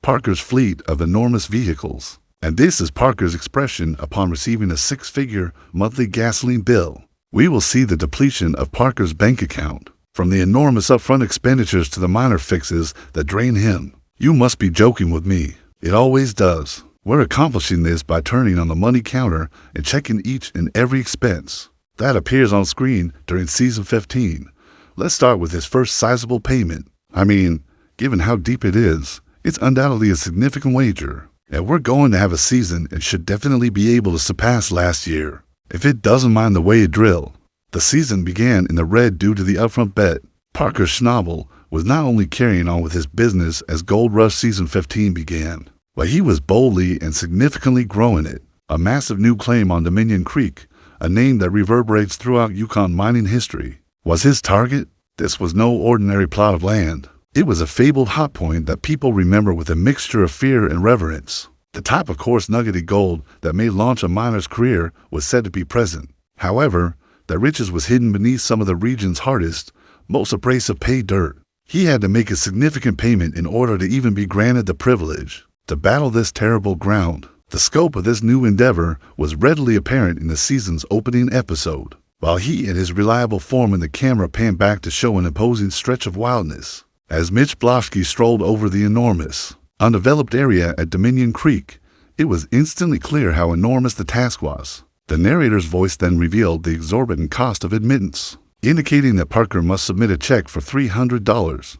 Parker's fleet of enormous vehicles. And this is Parker's expression upon receiving a six-figure monthly gasoline bill. We will see the depletion of Parker's bank account, from the enormous upfront expenditures to the minor fixes that drain him. You must be joking with me. It always does. We're accomplishing this by turning on the money counter and checking each and every expense that appears on screen during Season 15. Let's start with his first sizable payment. I mean, given how deep it is, it's undoubtedly a significant wager. And we're going to have a season and should definitely be able to surpass last year, if it doesn't mind the way it drilled. The season began in the red due to the upfront bet. Parker Schnabel was not only carrying on with his business as Gold Rush Season 15 began, but he was boldly and significantly growing it. A massive new claim on Dominion Creek, a name that reverberates throughout Yukon mining history, was his target. This was no ordinary plot of land. It was a fabled hot point that people remember with a mixture of fear and reverence. The type of coarse nuggety gold that may launch a miner's career was said to be present. However, that riches was hidden beneath some of the region's hardest, most abrasive pay dirt. He had to make a significant payment in order to even be granted the privilege to battle this terrible ground. The scope of this new endeavor was readily apparent in the season's opening episode, while he and his reliable foreman the camera panned back to show an imposing stretch of wildness. As Mitch Blofsky strolled over the enormous, undeveloped area at Dominion Creek, it was instantly clear how enormous the task was. The narrator's voice then revealed the exorbitant cost of admittance, indicating that Parker must submit a check for $300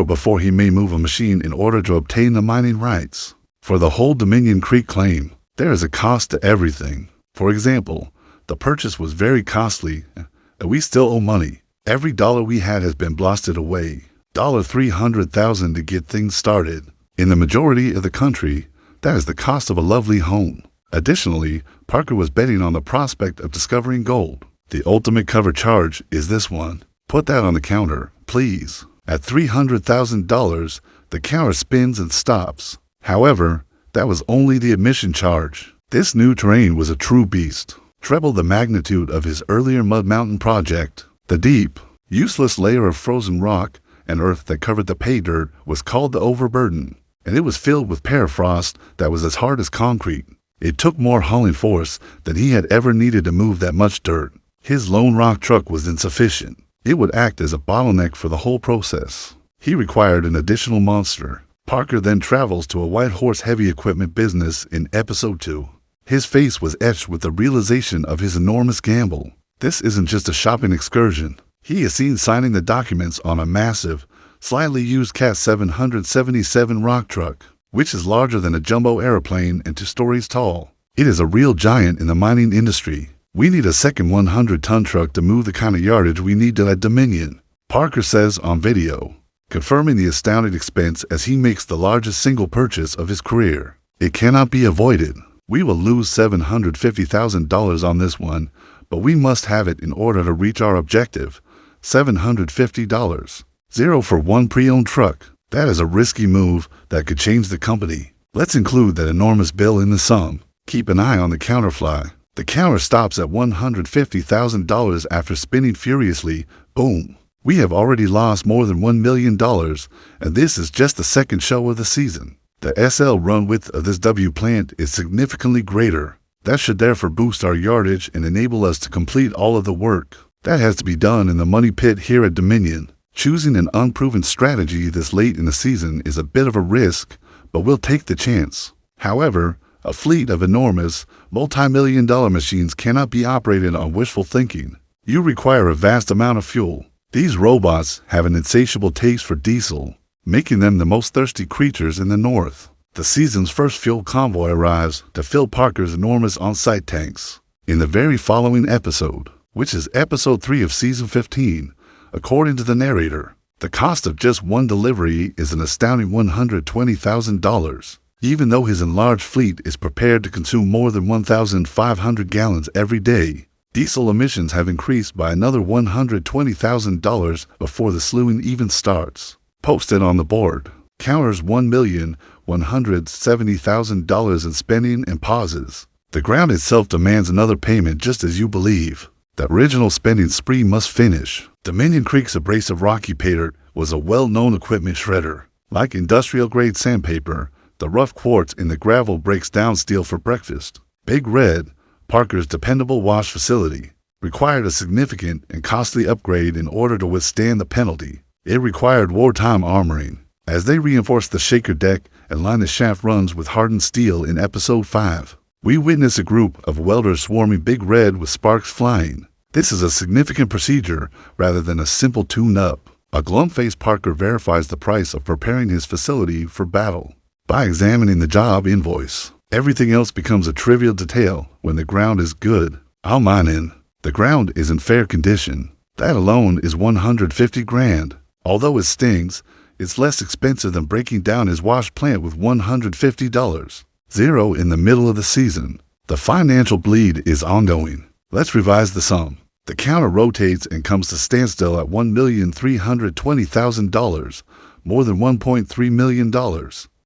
before he may move a machine in order to obtain the mining rights. For the whole Dominion Creek claim, there is a cost to everything. For example, the purchase was very costly, and we still owe money. Every dollar we had has been blasted away. $300,000 to get things started. In the majority of the country, that is the cost of a lovely home. Additionally, Parker was betting on the prospect of discovering gold. The ultimate cover charge is this one. Put that on the counter, please. At $300,000, the counter spins and stops. However, that was only the admission charge. This new terrain was a true beast, treble the magnitude of his earlier Mud Mountain project. The deep, useless layer of frozen rock and earth that covered the pay dirt was called the overburden, and it was filled with permafrost that was as hard as concrete. It took more hauling force than he had ever needed to move that much dirt. His lone rock truck was insufficient. It would act as a bottleneck for the whole process. He required an additional monster. Parker then travels to a White Horse heavy equipment business in Episode 2. His face was etched with the realization of his enormous gamble. This isn't just a shopping excursion. He is seen signing the documents on a massive, slightly used Cat 777 rock truck, which is larger than a jumbo airplane and 2 stories tall. It is a real giant in the mining industry. We need a second 100-ton truck to move the kind of yardage we need to at Dominion, Parker says on video, confirming the astounding expense as he makes the largest single purchase of his career. It cannot be avoided. We will lose $750,000 on this one, but we must have it in order to reach our objective. $750. Zero for one pre-owned truck. That is a risky move that could change the company. Let's include that enormous bill in the sum. Keep an eye on the counterfly. The counter stops at $150,000 after spinning furiously. Boom. We have already lost more than $1 million, and this is just the second show of the season. The SL run width of this W plant is significantly greater. That should therefore boost our yardage and enable us to complete all of the work that has to be done in the money pit here at Dominion. Choosing an unproven strategy this late in the season is a bit of a risk, but we'll take the chance. However, a fleet of enormous, multi-million-dollar machines cannot be operated on wishful thinking. You require a vast amount of fuel. These robots have an insatiable taste for diesel, making them the most thirsty creatures in the north. The season's first fuel convoy arrives to fill Parker's enormous on-site tanks. In the very following episode, which is Episode 3 of Season 15, according to the narrator, the cost of just one delivery is an astounding $120,000. Even though his enlarged fleet is prepared to consume more than 1,500 gallons every day, diesel emissions have increased by another $120,000 before the slewing even starts. Posted on the board, counters $1,170,000 in spending and pauses. The ground itself demands another payment just as you believe. The original spending spree must finish. Dominion Creek's abrasive rocky pay dirt was a well-known equipment shredder. Like industrial-grade sandpaper, the rough quartz in the gravel breaks down steel for breakfast. Big Red, Parker's dependable wash facility, required a significant and costly upgrade in order to withstand the penalty. It required wartime armoring. As they reinforced the shaker deck and lined the shaft runs with hardened steel in Episode 5, we witness a group of welders swarming Big Red with sparks flying. This is a significant procedure rather than a simple tune-up. A glum-faced Parker verifies the price of preparing his facility for battle by examining the job invoice. Everything else becomes a trivial detail when the ground is good. I'll mine in. The ground is in fair condition. That alone is $150,000. Although it stings, it's less expensive than breaking down his wash plant with $150. Zero in the middle of the season. The financial bleed is ongoing. Let's revise the sum. The counter rotates and comes to standstill at $1,320,000, more than $1.3 million.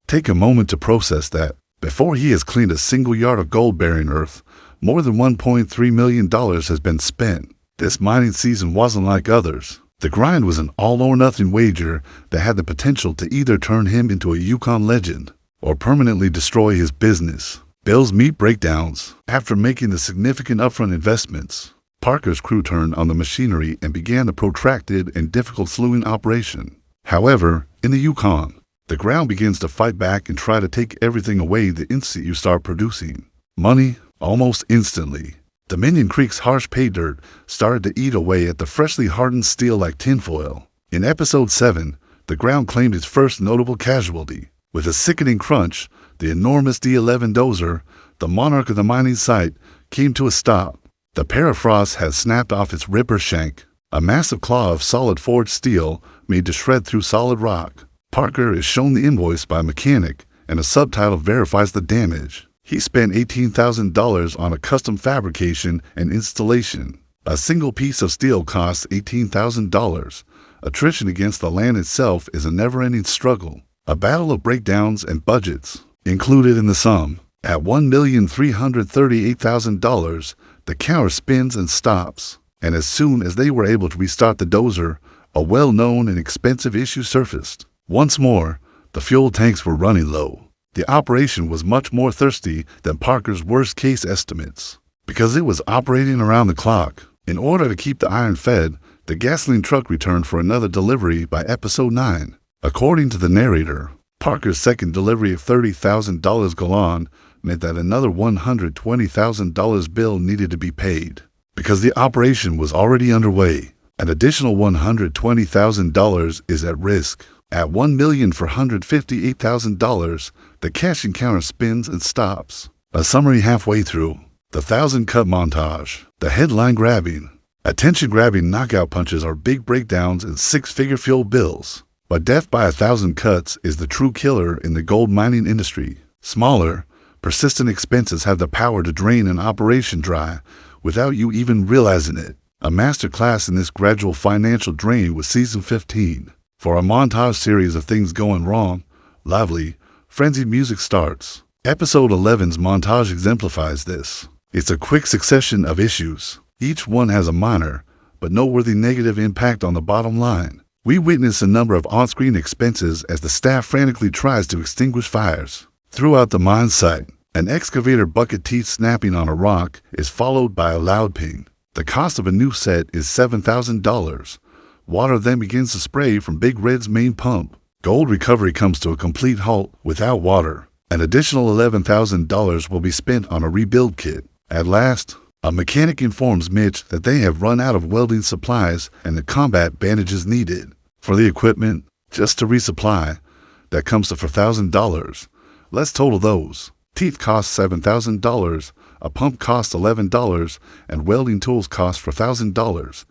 Take a moment to process that. Before he has cleaned a single yard of gold-bearing earth, more than $1.3 million has been spent. This mining season wasn't like others. The grind was an all-or-nothing wager that had the potential to either turn him into a Yukon legend or permanently destroy his business. Bill's meat breakdowns. After making the significant upfront investments, Parker's crew turned on the machinery and began a protracted and difficult slewing operation. However, in the Yukon, the ground begins to fight back and try to take everything away the instant you start producing. Money, almost instantly. Dominion Creek's harsh pay dirt started to eat away at the freshly hardened steel like tinfoil. In Episode 7, the ground claimed its first notable casualty. With a sickening crunch, the enormous D11 dozer, the monarch of the mining site, came to a stop. The permafrost had snapped off its ripper shank, a massive claw of solid forged steel made to shred through solid rock. Parker is shown the invoice by a mechanic, and a subtitle verifies the damage. He spent $18,000 on a custom fabrication and installation. A single piece of steel costs $18,000. Attrition against the land itself is a never-ending struggle. A battle of breakdowns and budgets. Included in the sum. At $1,338,000, the counter spins and stops. And as soon as they were able to restart the dozer, a well-known and expensive issue surfaced. Once more, the fuel tanks were running low. The operation was much more thirsty than Parker's worst-case estimates, because it was operating around the clock. In order to keep the iron fed, the gasoline truck returned for another delivery by Episode 9. According to the narrator, Parker's second delivery of $30,000 gallon meant that another $120,000 bill needed to be paid. Because the operation was already underway, an additional $120,000 is at risk. At $1,458,000, the cashing counter spins and stops. A summary halfway through. The 1,000-cut montage. The headline grabbing. Attention-grabbing knockout punches are big breakdowns and six-figure fuel bills. But death by 1,000 cuts is the true killer in the gold mining industry. Smaller, persistent expenses have the power to drain an operation dry without you even realizing it. A master class in this gradual financial drain was Season 15. For a montage series of things going wrong, lively, frenzied music starts. Episode 11's montage exemplifies this. It's a quick succession of issues. Each one has a minor, but noteworthy negative impact on the bottom line. We witness a number of on-screen expenses as the staff frantically tries to extinguish fires. Throughout the mine site, an excavator bucket teeth snapping on a rock is followed by a loud ping. The cost of a new set is $7,000. Water then begins to spray from Big Red's main pump. Gold recovery comes to a complete halt without water. An additional $11,000 will be spent on a rebuild kit. At last, a mechanic informs Mitch that they have run out of welding supplies and the combat bandages needed. For the equipment, just to resupply, that comes to $4,000. Let's total those. Teeth cost $7,000, a pump costs $11, and welding tools cost $4,000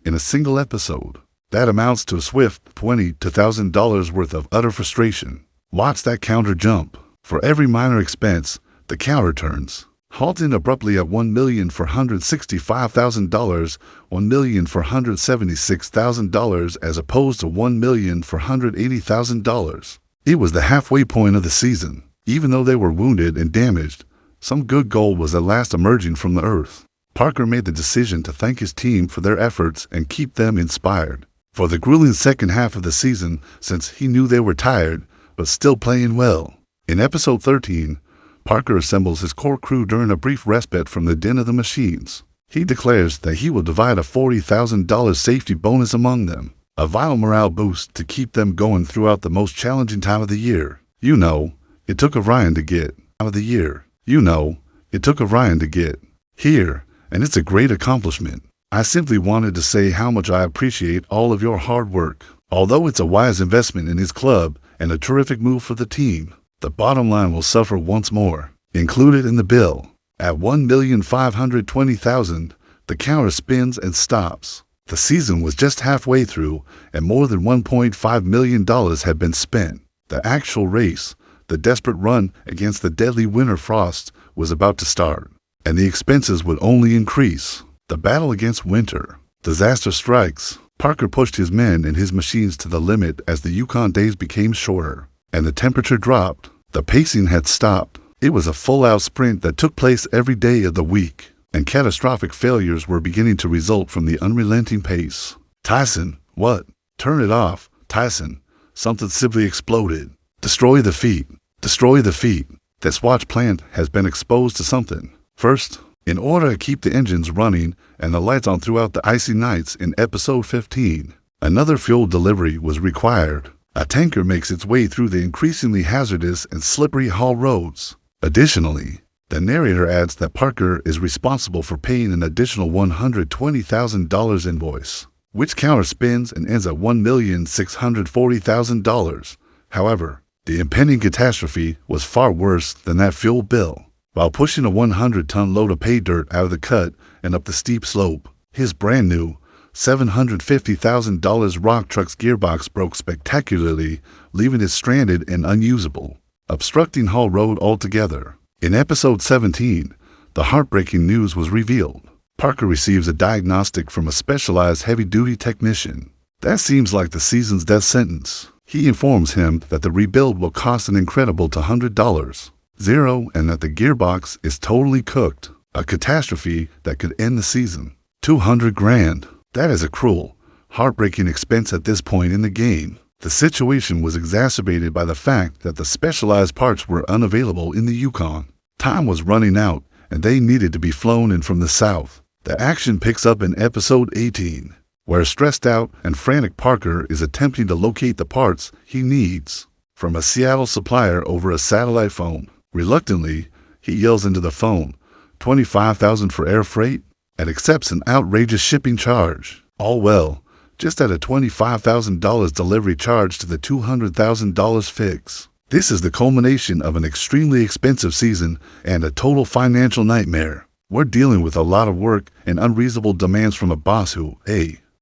in a single episode. That amounts to a swift $20,000 to $1,000 worth of utter frustration. Watch that counter jump. For every minor expense, the counter turns, halting abruptly at $1,465,000, $1,476,000 as opposed to $1,480,000. It was the halfway point of the season. Even though they were wounded and damaged, some good gold was at last emerging from the earth. Parker made the decision to thank his team for their efforts and keep them inspired for the grueling second half of the season, since he knew they were tired but still playing well. In episode 13, Parker assembles his core crew during a brief respite from the din of the machines. He declares that he will divide a $40,000 safety bonus among them, a vital morale boost to keep them going throughout the most challenging time of the year. You know, it took Orion to get out of the year. You know, it took Orion to get here, and it's a great accomplishment. I simply wanted to say how much I appreciate all of your hard work. Although it's a wise investment in his club and a terrific move for the team, the bottom line will suffer once more. Included in the bill, at $1,520,000, the counter spins and stops. The season was just halfway through, and more than $1.5 million had been spent. The actual race, the desperate run against the deadly winter frost, was about to start, and the expenses would only increase. The battle against winter. Disaster strikes. Parker pushed his men and his machines to the limit as the Yukon days became shorter, and the temperature dropped. The pacing had stopped. It was a full-out sprint that took place every day of the week, and catastrophic failures were beginning to result from the unrelenting pace. Tyson, what? Turn it off, Tyson. Something simply exploded. Destroy the feet. Destroy the feet. That Swatch plant has been exposed to something. First, in order to keep the engines running and the lights on throughout the icy nights in episode 15, another fuel delivery was required. A tanker makes its way through the increasingly hazardous and slippery haul roads. Additionally, the narrator adds that Parker is responsible for paying an additional $120,000 invoice, which counter spins and ends at $1,640,000. However, the impending catastrophe was far worse than that fuel bill. While pushing a 100-ton load of pay dirt out of the cut and up the steep slope, his brand-new $750,000 rock truck's gearbox broke spectacularly, leaving it stranded and unusable, obstructing Haul Road altogether. In episode 17, the heartbreaking news was revealed. Parker receives a diagnostic from a specialized heavy-duty technician. That seems like the season's death sentence. He informs him that the rebuild will cost an incredible $200. And that the gearbox is totally cooked, a catastrophe that could end the season. $200,000. That is a cruel, heartbreaking expense at this point in the game. The situation was exacerbated by the fact that the specialized parts were unavailable in the Yukon. Time was running out, and they needed to be flown in from the south. The action picks up in episode 18, where a stressed out and frantic Parker is attempting to locate the parts he needs from a Seattle supplier over a satellite phone. Reluctantly, he yells into the phone, $25,000 for air freight, and accepts an outrageous shipping charge. All well, just at a $25,000 delivery charge to the $200,000 fix. This is the culmination of an extremely expensive season and a total financial nightmare. We're dealing with a lot of work and unreasonable demands from a boss who,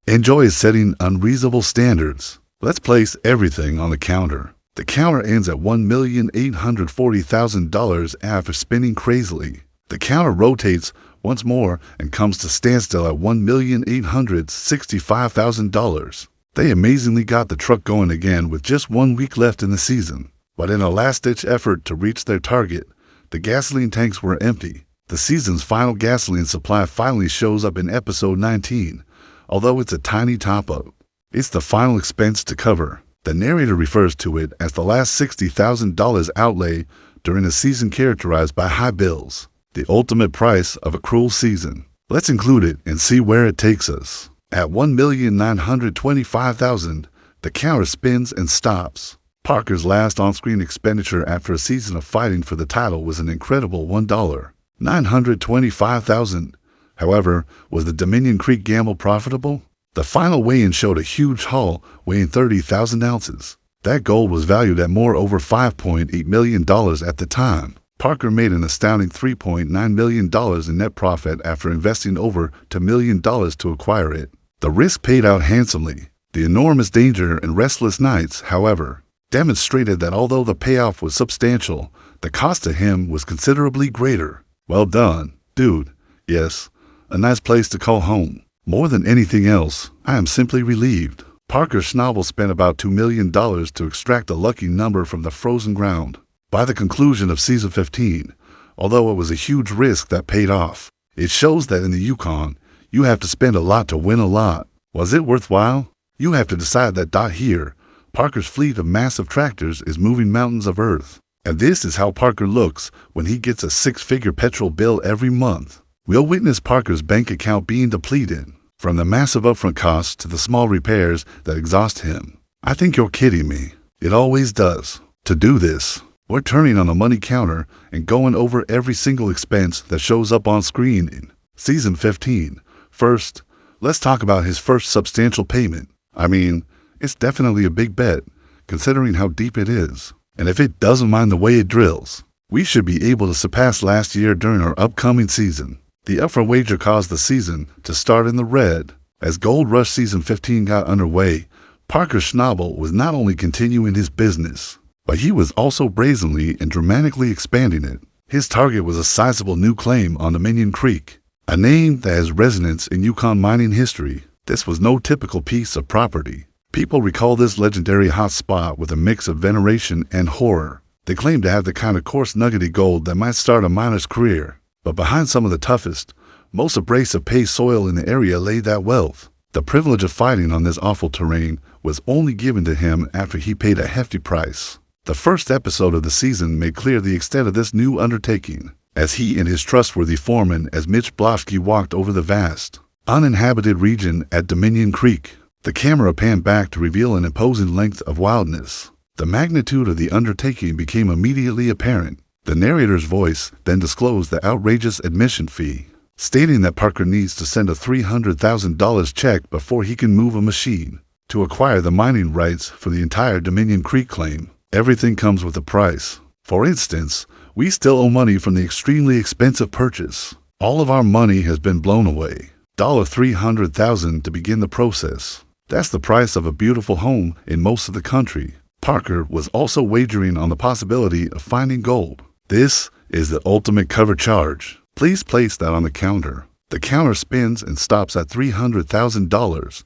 enjoys setting unreasonable standards. Let's place everything on the counter. The counter ends at $1,840,000 after spinning crazily. The counter rotates once more and comes to standstill at $1,865,000. They amazingly got the truck going again with just 1 week left in the season. But in a last-ditch effort to reach their target, the gasoline tanks were empty. The season's final gasoline supply finally shows up in episode 19, although it's a tiny top-up. It's the final expense to cover. The narrator refers to it as the last $60,000 outlay during a season characterized by high bills, the ultimate price of a cruel season. Let's include it and see where it takes us. At $1,925,000, the counter spins and stops. Parker's last on-screen expenditure after a season of fighting for the title was an incredible $1,925,000. However, was the Dominion Creek gamble profitable? The final weigh-in showed a huge haul weighing 30,000 ounces. That gold was valued at more over $5.8 million at the time. Parker made an astounding $3.9 million in net profit after investing over $2 million to acquire it. The risk paid out handsomely. The enormous danger and restless nights, however, demonstrated that although the payoff was substantial, the cost to him was considerably greater. Well done, dude. Yes, a nice place to call home. More than anything else, I am simply relieved. Parker Schnabel spent about $2 million to extract a lucky number from the frozen ground. By the conclusion of season 15, although it was a huge risk that paid off, it shows that in the Yukon, you have to spend a lot to win a lot. Was it worthwhile? You have to decide that. Here, Parker's fleet of massive tractors is moving mountains of earth. And this is how Parker looks when he gets a six-figure petrol bill every month. We'll witness Parker's bank account being depleted, from the massive upfront costs to the small repairs that exhaust him. I think you're kidding me. It always does. To do this, we're turning on the money counter and going over every single expense that shows up on screen in Season 15. First, let's talk about his first substantial payment. I mean, it's definitely a big bet, considering how deep it is. And if it doesn't mind the way it drills, we should be able to surpass last year during our upcoming season. The upfront wager caused the season to start in the red. As Gold Rush Season 15 got underway, Parker Schnabel was not only continuing his business, but he was also brazenly and dramatically expanding it. His target was a sizable new claim on Dominion Creek, a name that has resonance in Yukon mining history. This was no typical piece of property. People recall this legendary hot spot with a mix of veneration and horror. They claim to have the kind of coarse nuggety gold that might start a miner's career. But behind some of the toughest, most abrasive pay soil in the area lay that wealth. The privilege of fighting on this awful terrain was only given to him after he paid a hefty price. The first episode of the season made clear the extent of this new undertaking, as he and his trustworthy foreman as Mitch Blofsky walked over the vast, uninhabited region at Dominion Creek. The camera panned back to reveal an imposing length of wildness. The magnitude of the undertaking became immediately apparent. The narrator's voice then disclosed the outrageous admission fee, stating that Parker needs to send a $300,000 check before he can move a machine to acquire the mining rights for the entire Dominion Creek claim. Everything comes with a price. For instance, we still owe money from the extremely expensive purchase. All of our money has been blown away. $300,000 to begin the process. That's the price of a beautiful home in most of the country. Parker was also wagering on the possibility of finding gold. This is the ultimate cover charge. Please place that on the counter. The counter spins and stops at $300,000,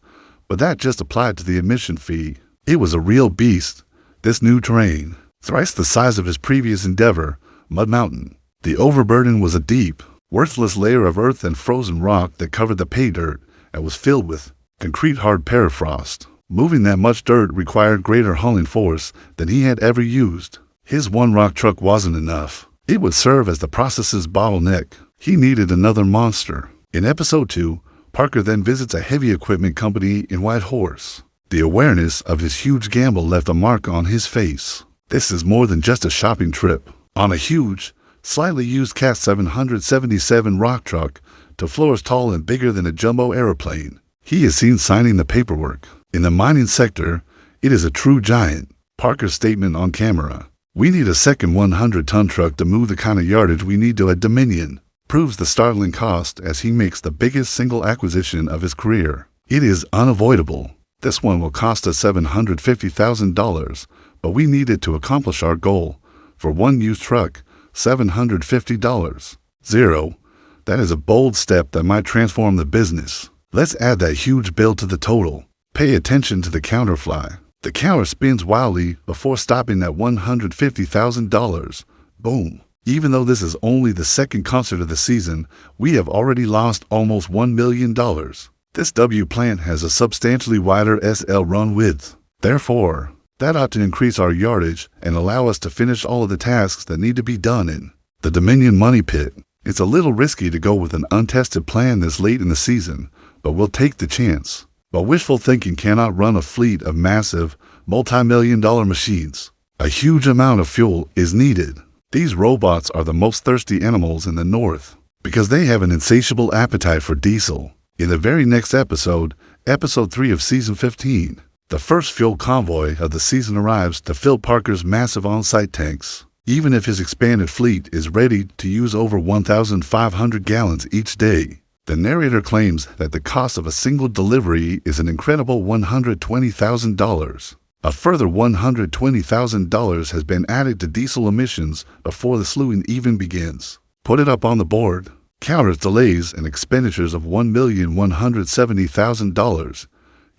but that just applied to the admission fee. It was a real beast, this new terrain, thrice the size of his previous endeavor, Mud Mountain. The overburden was a deep, worthless layer of earth and frozen rock that covered the pay dirt and was filled with concrete hard permafrost. Moving that much dirt required greater hauling force than he had ever used. His one rock truck wasn't enough. It would serve as the process's bottleneck. He needed another monster. In Episode 2, Parker then visits a heavy equipment company in Whitehorse. The awareness of his huge gamble left a mark on his face. This is more than just a shopping trip. On a huge, slightly used Cat 777 rock truck to floors tall and bigger than a jumbo aeroplane, he is seen signing the paperwork. In the mining sector, it is a true giant. Parker's statement on camera, "We need a second 100-ton truck to move the kind of yardage we need to at Dominion," proves the startling cost as he makes the biggest single acquisition of his career. It is unavoidable. This one will cost us $750,000, but we need it to accomplish our goal. For one used truck, $750. That is a bold step that might transform the business. Let's add that huge bill to the total. Pay attention to the counterfly. The counter spins wildly before stopping at $150,000. Boom. Even though this is only the second concert of the season, we have already lost almost $1 million. This W plant has a substantially wider SL run width. Therefore, that ought to increase our yardage and allow us to finish all of the tasks that need to be done in the Dominion Money Pit. It's a little risky to go with an untested plan this late in the season, but we'll take the chance. But wishful thinking cannot run a fleet of massive, multi-million-dollar machines. A huge amount of fuel is needed. These robots are the most thirsty animals in the North because they have an insatiable appetite for diesel. In the very next episode, Episode 3 of Season 15, the first fuel convoy of the season arrives to fill Parker's massive on-site tanks. Even if his expanded fleet is ready to use over 1,500 gallons each day, the narrator claims that the cost of a single delivery is an incredible $120,000. A further $120,000 has been added to diesel emissions before the slewing even begins. Put it up on the board. Counters delays and expenditures of $1,170,000.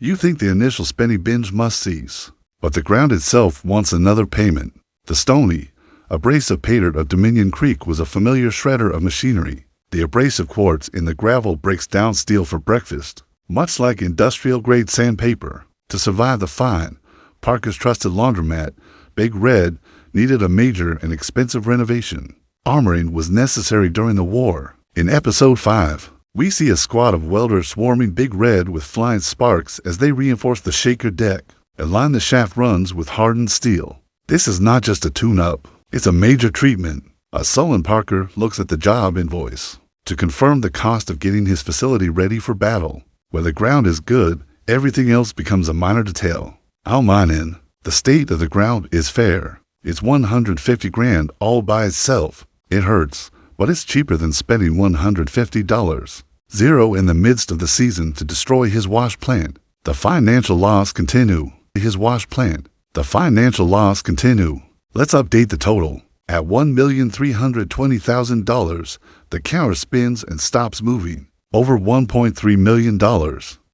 You think the initial spending binge must cease, but the ground itself wants another payment. The stony, abrasive pay dirt of Dominion Creek was a familiar shredder of machinery. The abrasive quartz in the gravel breaks down steel for breakfast, much like industrial-grade sandpaper. To survive the fine, Parker's trusted laundromat, Big Red, needed a major and expensive renovation. Armoring was necessary during the war. In Episode 5, we see a squad of welders swarming Big Red with flying sparks as they reinforce the shaker deck and line the shaft runs with hardened steel. This is not just a tune-up, it's a major treatment. A sullen Parker looks at the job invoice to confirm the cost of getting his facility ready for battle. Where the ground is good, everything else becomes a minor detail. I'll mine in. The state of the ground is fair. It's $150 all by itself. It hurts, but it's cheaper than spending $150. Zero in the midst of the season to destroy his wash plant. The financial loss continue. His wash plant. The financial loss continue. Let's update the total. At $1,320,000, the counter spins and stops moving. Over $1.3 million.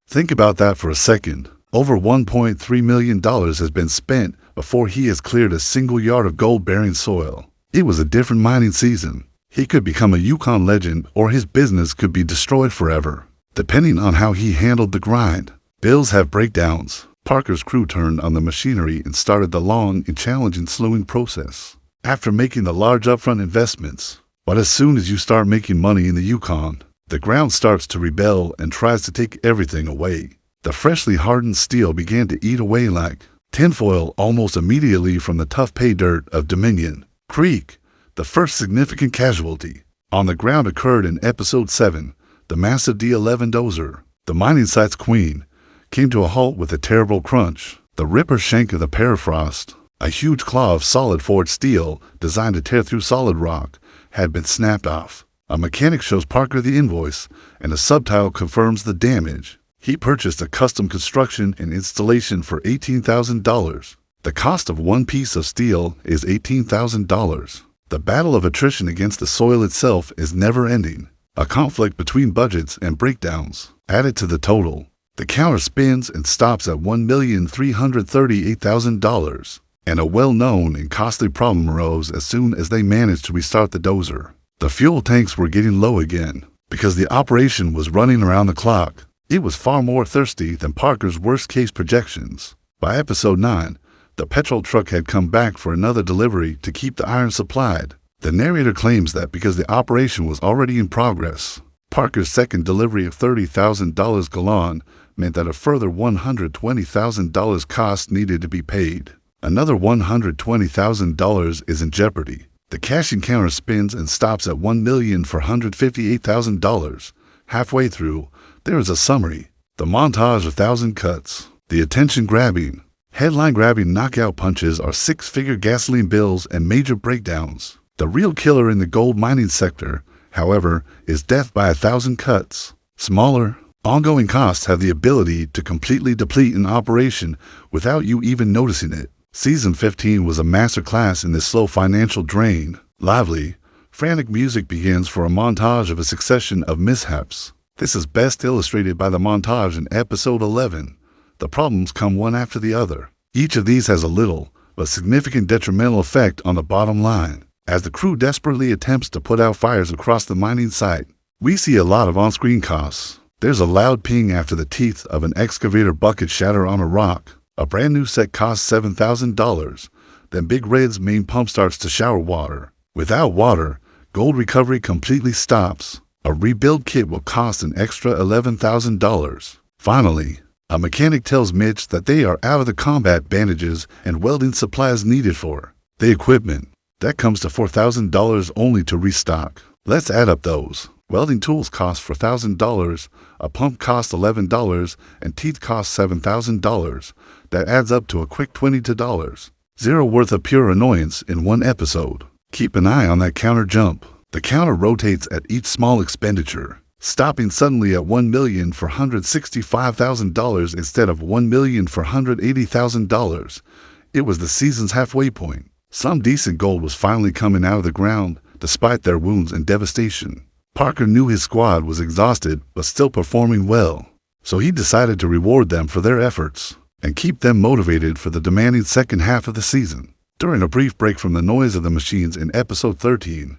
Think about that for a second. Over $1.3 million has been spent before he has cleared a single yard of gold-bearing soil. It was a different mining season. He could become a Yukon legend or his business could be destroyed forever, depending on how he handled the grind. Bills have breakdowns. Parker's crew turned on the machinery and started the long and challenging slewing process. After making the large upfront investments, but as soon as you start making money in the Yukon, the ground starts to rebel and tries to take everything away. The freshly hardened steel began to eat away like tinfoil almost immediately from the tough pay dirt of Dominion Creek. The first significant casualty on the ground occurred in Episode 7, the massive D11 dozer, the mining site's queen, came to a halt with a terrible crunch. The ripper shank of the permafrost, a huge claw of solid forged steel designed to tear through solid rock, had been snapped off. A mechanic shows Parker the invoice, and a subtitle confirms the damage. He purchased a custom construction and installation for $18,000. The cost of one piece of steel is $18,000. The battle of attrition against the soil itself is never ending. A conflict between budgets and breakdowns added to the total. The counter spins and stops at $1,338,000. And a well-known and costly problem arose as soon as they managed to restart the dozer. The fuel tanks were getting low again, because the operation was running around the clock. It was far more thirsty than Parker's worst-case projections. By Episode 9, the petrol truck had come back for another delivery to keep the iron supplied. The narrator claims that because the operation was already in progress, Parker's second delivery of $30,000 gallon meant that a further $120,000 cost needed to be paid. Another $120,000 is in jeopardy. The cashing counter spins and stops at $1,458,000. Halfway through, there is a summary, the montage of 1,000 cuts. The attention-grabbing, headline-grabbing knockout punches are six-figure gasoline bills and major breakdowns. The real killer in the gold mining sector, however, is death by 1,000 cuts. Smaller, ongoing costs have the ability to completely deplete an operation without you even noticing it. Season 15 was a masterclass in this slow financial drain. Lively, frantic music begins for a montage of a succession of mishaps. This is best illustrated by the montage in Episode 11. The problems come one after the other. Each of these has a little, but significant detrimental effect on the bottom line. As the crew desperately attempts to put out fires across the mining site, we see a lot of on-screen costs. There's a loud ping after the teeth of an excavator bucket shatter on a rock. A brand new set costs $7,000. Then Big Red's main pump starts to shower water. Without water, gold recovery completely stops. A rebuild kit will cost an extra $11,000. Finally, a mechanic tells Mitch that they are out of the combat bandages and welding supplies needed for the equipment. That comes to $4,000 only to restock. Let's add up those. Welding tools cost $4,000, a pump costs $11, and teeth cost $7,000. That adds up to a quick $22. Zero worth of pure annoyance in one episode. Keep an eye on that counter jump. The counter rotates at each small expenditure, stopping suddenly at $1,465,000 instead of $1,480,000. It was the season's halfway point. Some decent gold was finally coming out of the ground, despite their wounds and devastation. Parker knew his squad was exhausted but still performing well, so he decided to reward them for their efforts and keep them motivated for the demanding second half of the season. During a brief break from the noise of the machines in Episode 13,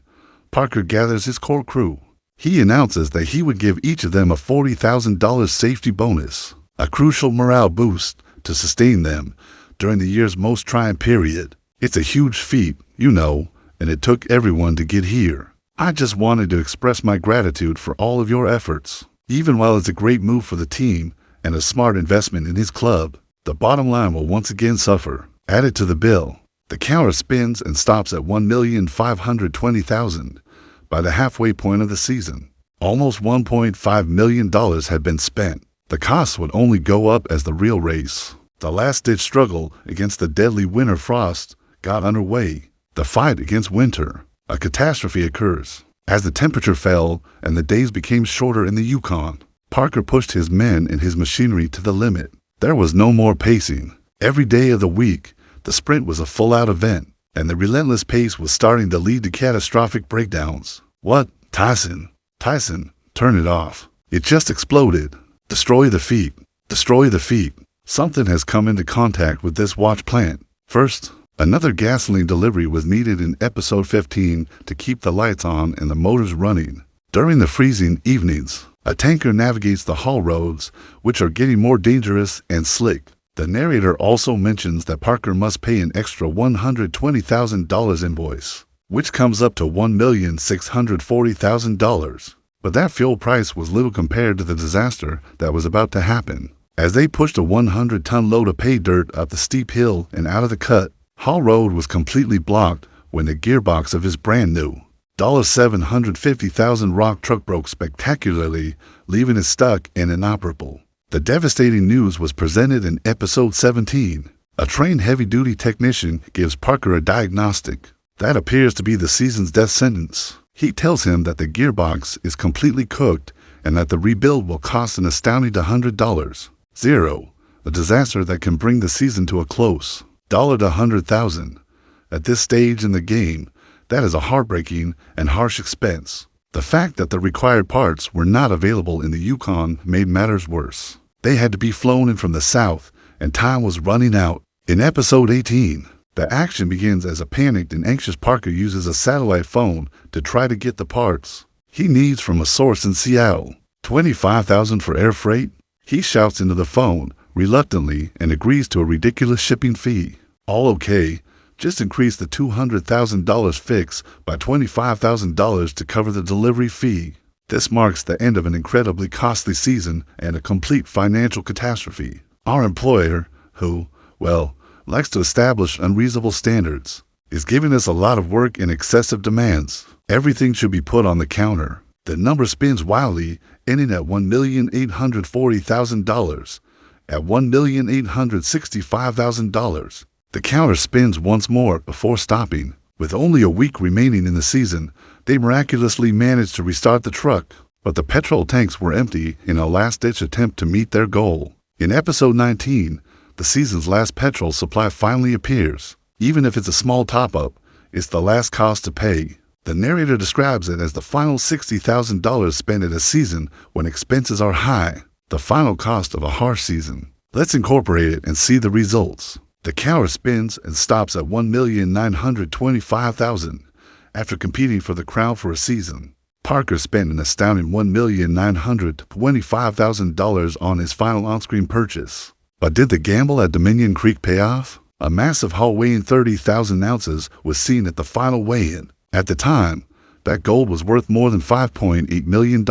Parker gathers his core crew. He announces that he would give each of them a $40,000 safety bonus, a crucial morale boost to sustain them during the year's most trying period. It's a huge feat, you know, and it took everyone to get here. I just wanted to express my gratitude for all of your efforts. Even while it's a great move for the team and a smart investment in his club, the bottom line will once again suffer. Added to the bill, the counter spins and stops at $1,520,000 by the halfway point of the season. Almost $1.5 million had been spent. The costs would only go up as the real race, the last-ditch struggle against the deadly winter frost, got underway. The fight against winter. A catastrophe occurs. As the temperature fell and the days became shorter in the Yukon, Parker pushed his men and his machinery to the limit. There was no more pacing. Every day of the week, the sprint was a full-out event, and the relentless pace was starting to lead to catastrophic breakdowns. What? Tyson, turn it off. It just exploded. Destroy the feet. Destroy the feet. Something has come into contact with this watch plant. First, another gasoline delivery was needed in episode 15 to keep the lights on and the motors running. During the freezing evenings, a tanker navigates the haul roads, which are getting more dangerous and slick. The narrator also mentions that Parker must pay an extra $120,000 invoice, which comes up to $1,640,000. But that fuel price was little compared to the disaster that was about to happen. As they pushed a 100-ton load of pay dirt up the steep hill and out of the cut, Hall Road was completely blocked when the gearbox of his brand new $750,000 rock truck broke spectacularly, leaving it stuck and inoperable. The devastating news was presented in episode 17. A trained heavy-duty technician gives Parker a diagnostic. That appears to be the season's death sentence. He tells him that the gearbox is completely cooked and that the rebuild will cost an astounding $100. Zero, a disaster that can bring the season to a close. $1 to $100,000. At this stage in the game, that is a heartbreaking and harsh expense. The fact that the required parts were not available in the Yukon made matters worse. They had to be flown in from the south, and time was running out. In episode 18, the action begins as a panicked and anxious Parker uses a satellite phone to try to get the parts he needs from a source in Seattle. $25,000 for air freight? He shouts into the phone reluctantly and agrees to a ridiculous shipping fee. All okay. Just increase the $200,000 fix by $25,000 to cover the delivery fee. This marks the end of an incredibly costly season and a complete financial catastrophe. Our employer, who, well, likes to establish unreasonable standards, is giving us a lot of work and excessive demands. Everything should be put on the counter. The number spins wildly, ending at $1,840,000, at $1,865,000. The counter spins once more before stopping. With only a week remaining in the season, they miraculously managed to restart the truck, but the petrol tanks were empty in a last-ditch attempt to meet their goal. In episode 19, the season's last petrol supply finally appears. Even if it's a small top-up, it's the last cost to pay. The narrator describes it as the final $60,000 spent in a season when expenses are high, the final cost of a harsh season. Let's incorporate it and see the results. The counter spins and stops at $1,925,000 after competing for the crown for a season. Parker spent an astounding $1,925,000 on his final on-screen purchase. But did the gamble at Dominion Creek pay off? A massive hull weighing 30,000 ounces was seen at the final weigh-in. At the time, that gold was worth more than $5.8 million.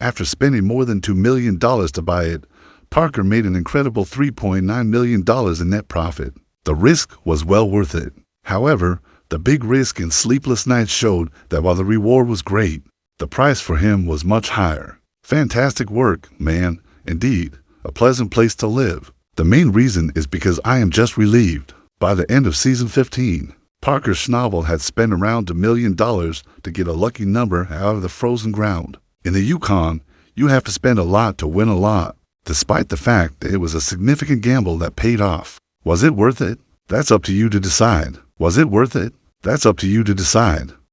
After spending more than $2 million to buy it, Parker made an incredible $3.9 million in net profit. The risk was well worth it. However, the big risk and sleepless nights showed that while the reward was great, the price for him was much higher. Fantastic work, man. Indeed, a pleasant place to live. The main reason is because I am just relieved. By the end of season 15, Parker's Schnabel had spent around $1 million to get a lucky number out of the frozen ground. In the Yukon, you have to spend a lot to win a lot, despite the fact that it was a significant gamble that paid off. Was it worth it? That's up to you to decide. Was it worth it? That's up to you to decide.